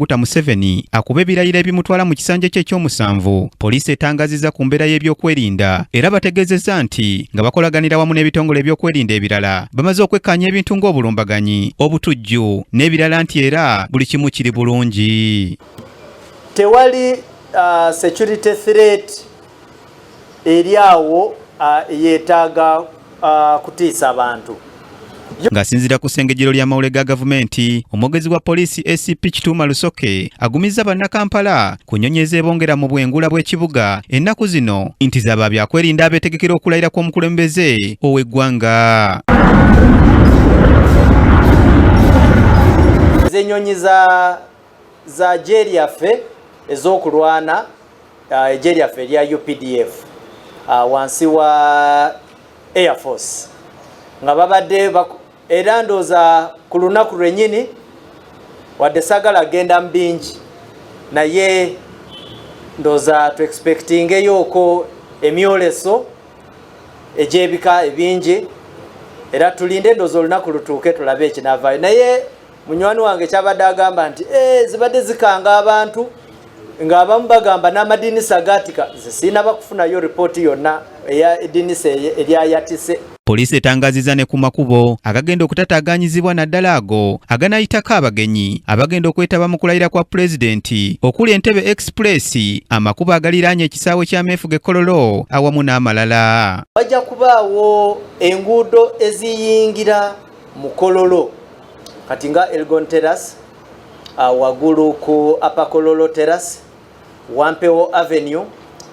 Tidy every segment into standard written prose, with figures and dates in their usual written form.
Kaguta Museveni akuba ebirayiro ebimutwala mu kisanja kye ekyomusanvu. Poliisi etangazizza ku mbeera y'ebyokwerinda era bategeezezza nti nga bakolaganira wamu n'ebitongole ebyokwerinda ebirala bamaze okwekkaanya ebintu ng'obulumbaganyi, obutujju n'ebirala nti era buli kimu kiri bulungi. Tewali security threat eri awo yeetaaga kutiisa abantu. Ng'asinziira ku ssengejjero ly'amawulire ga gavumenti, omwogezi wa poliisi ACP Kituuma Lusoke agumizza bannakampala ku nnyonyi ezeebongera mu bwengula bw'ekibuga ennaku zino nti zaba byakwerinda abeetegekera okulayira kw'omukulembeze ow'eggwanga. Ennyonyi za jeryaffe ez'okulwana ejeryaffe erya UPDF wansi wa Air Force nga babadde era ndooza ku lunaku lwennyini wadde saagala agenda mu bingi naye ndooza tu expectingeyooko emyoleso egy'ebika ebingi era tulinde ndooza olunaku lutuuke tulabe ekinaavaayo. Naye munywani wange kyabadde agamba nti zibadde zikanga abantu ng'abamu bagamba n'amadinisa agatika zisiina bakufunayo ripooti yonna ey'eddinisa eryayatise. Poliisi etangazizza ne ku makubo agagenda okutataaganyizibwa naddala ago aganayitako abagenyi abagenda okwetaba mu kulayira kwa pulezidenti okuli Entebbe Express, amakubo agaliraanye ekisaawe ky'ameefuga Kololo awamu n'amalala. Wajja kubaawo enguudo eziyingira mu Kololo kati nga Elgon Terrace, waggulu ku Upper Kololo Terrace, Wampewo Avenue,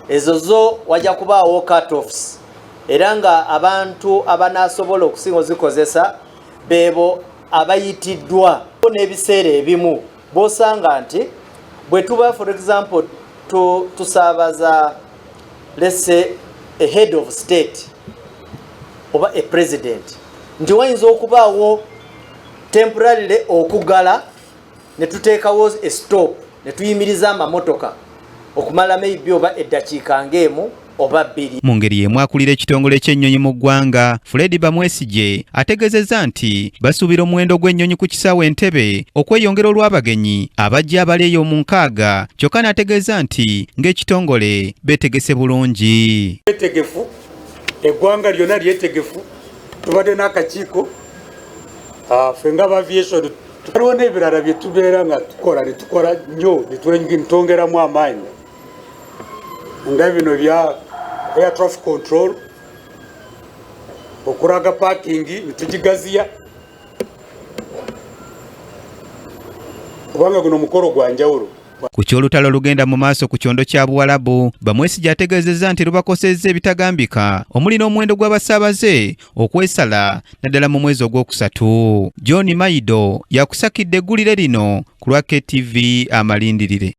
ezo zo wajja kubaawo cut-offs era nga abantu abanaasobola okusinga ozikozesa beebo abayitiddwa. N'ebiseera ebimu b'osanga nti bwe tuba for example tusaabaza let's say a head of state oba a president nti wayinza okubaawo temporarily okugala ne tuteekawo a stop ne tuyimiriza amamotoka okumala maybe oba eddakiika ng'emu oba bbiri. Mu ngeri y'emu akulira ekitongole ky'ennyonyi mu ggwanga Fred Bamwesige ategeezezza nti basuubira omuwendo gw'ennyonyi ku kisaawe Entebbe okweyongera olw'abagenyi abajja abaleeyo mu 6 kyokka n'ategeeza nti ng'ekitongole beetegese bulungi. Beetegefu, eggwanga lyonna lyetegefu, tubadde n'akakiiko ffe nga aviation waliwo n'ebirala bye tubeera nga tukola nnyo nitwongeramu amaanyi nga bino bya air traffic control, okulaga parking nitugigaziya kubanga guno mukolo gwa njawulo. Ku ky'olutalo lugenda mu maaso ku kyondo kya Buwalabu, Bamwesige ategeezezza nti lubakosezza ebitagambika omuli n'omuwendo gw'abasaabaze okwesala naddala mu mwezi ogwokusatu. John Maido yakusakidde eggulire lino ku lwa KTV Amalindirire.